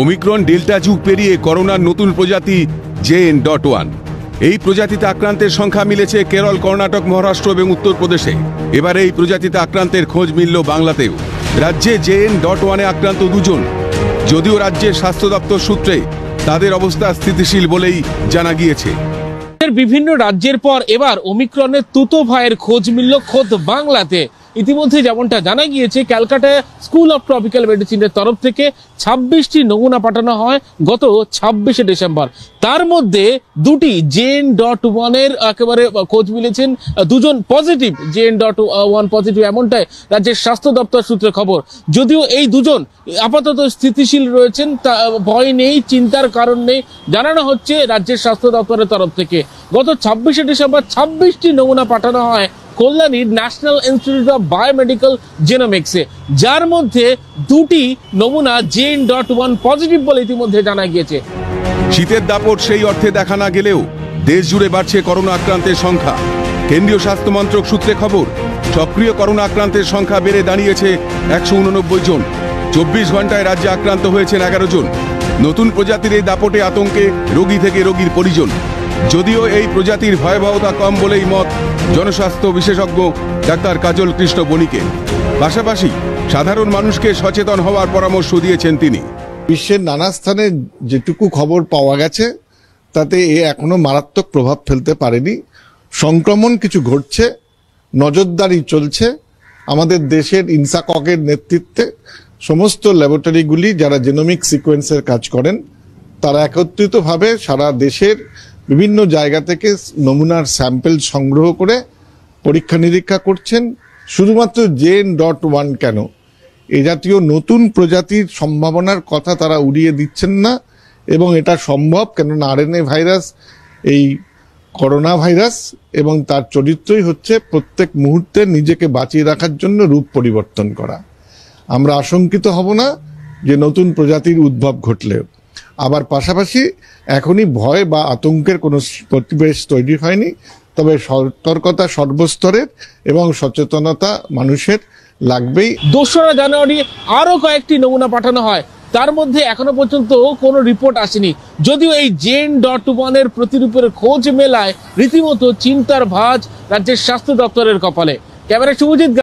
Omicron delta যুগ পেরিয়ে করোনার নতুন প্রজাতি JN.1। এই প্রজাতিতে আক্রান্তের সংখ্যা মিলেছে কেরল, কর্ণাটক, মহারাষ্ট্র এবং উত্তরপ্রদেশে। এবার এই প্রজাতিতে আক্রান্তের খোঁজ মিলল বাংলাতেও। রাজ্যে JN.1 আক্রান্ত দুজন, যদিও রাজ্যের স্বাস্থ্য দপ্তর সূত্রে তাদের অবস্থা স্থিতিশীল বলেই জানা গিয়েছে। বিভিন্ন রাজ্যের পর এবার ওমিক্রনের তুতো ভাইয়ের খোঁজ মিলল খোদ বাংলাতে। ইতিমধ্যে যেমনটা জানা গিয়েছে, ক্যালকাটা স্কুল অফ ট্রপিক্যাল মেডিসিনের তরফ থেকে 26টি নমুনা পাঠানো হয় গত 26শে ডিসেম্বর। তার মধ্যে দুটি JN.1 এর একেবারে খোঁজ মিলেছেন, দুজন পজিটিভ JN.1 পজিটিভ, এমনটাই রাজ্যের স্বাস্থ্য দপ্তর সূত্রে খবর। যদিও এই দুজন আপাতত স্থিতিশীল রয়েছেন, তা ভয় নেই, চিন্তার কারণ নেই, জানানো হচ্ছে রাজ্যের স্বাস্থ্য দপ্তরের তরফ থেকে। গত 26শে ডিসেম্বর 26টি নমুনা পাঠানো হয় কল্যাণীর ন্যাশনাল ইনস্টিটিউট অফ বায়োমেডিক্যাল জেনোমিক্সে, যার মধ্যে দুটি নমুনা JN.1 পজিটিভ বলে ইতিমধ্যে জানা গিয়েছে। শীতের দাপট সেই অর্থে দেখা না গেলেও দেশ জুড়ে বাড়ছে করোনা আক্রান্তের সংখ্যা। কেন্দ্রীয় স্বাস্থ্য মন্ত্রক সূত্রে খবর, সক্রিয় করোনা আক্রান্তের সংখ্যা বেড়ে দাঁড়িয়েছে 189 জন। 24 ঘন্টায় রাজ্যে আক্রান্ত হয়েছেন 11 জন। নতুন প্রজাতির এই দাপটে আতঙ্কে রোগী থেকে রোগীর পরিজন। যদিও এই প্রজাতির ভয়াবহতা কম বলেই মত জনস্বাস্থ্য বিশেষজ্ঞ ডাক্তার কাজল কৃষ্ণ বণিকের। পাশাপাশি সাধারণ মানুষকে সচেতন হওয়ার পরামর্শ দিয়েছেন তিনি। বিশ্বের নানা স্থানে যেটুকু খবর পাওয়া গেছে তাতে এখনো মারাত্মক প্রভাব ফেলতে পারেনি। সংক্রমণ কিছু ঘটছে, নজরদারি চলছে। আমাদের দেশের ইনসাককের নেতৃত্বে সমস্ত ল্যাবরেটরিগুলি যারা জেনোমিক সিকোয়েন্সের কাজ করেন, তারা একত্রিতভাবে সারা দেশের বিভিন্ন জায়গা থেকে নমুনার স্যাম্পল সংগ্রহ করে পরীক্ষা নিরীক্ষা করছেন। শুধুমাত্র JN.1 কেন, এ জাতীয় নতুন প্রজাতির সম্ভাবনার কথা তারা উড়িয়ে দিচ্ছেন না। এবং এটা সম্ভব, কেননা RNA ভাইরাস এই করোনা ভাইরাস, এবং তার চরিত্রই হচ্ছে প্রত্যেক মুহূর্তে নিজেকে বাঁচিয়ে রাখার জন্য রূপ পরিবর্তন করা। আমরা আশঙ্কিত হব না যে নতুন প্রজাতির উদ্ভব ঘটলেও। আবার পাশাপাশি এখনই ভয় বা আতঙ্কের কোনো পরিবেশ তৈরি হয়নি, তবে সতর্কতা সর্বস্তরের এবং সচেতনতা মানুষের লাগবেই। 2রা জানুয়ারি আরো কয়েকটি নমুনা পাঠানো হয়, তার মধ্যে এখনো পর্যন্ত কোনো রিপোর্ট আসেনি। যদিও এই JN.1 এর প্রতিরূপের খোঁজ মেলায় রীতিমতো চিন্তার ভাঁজ রাজ্যের স্বাস্থ্য দপ্তরের কপালে। ক্যামেরা শুভজিৎ।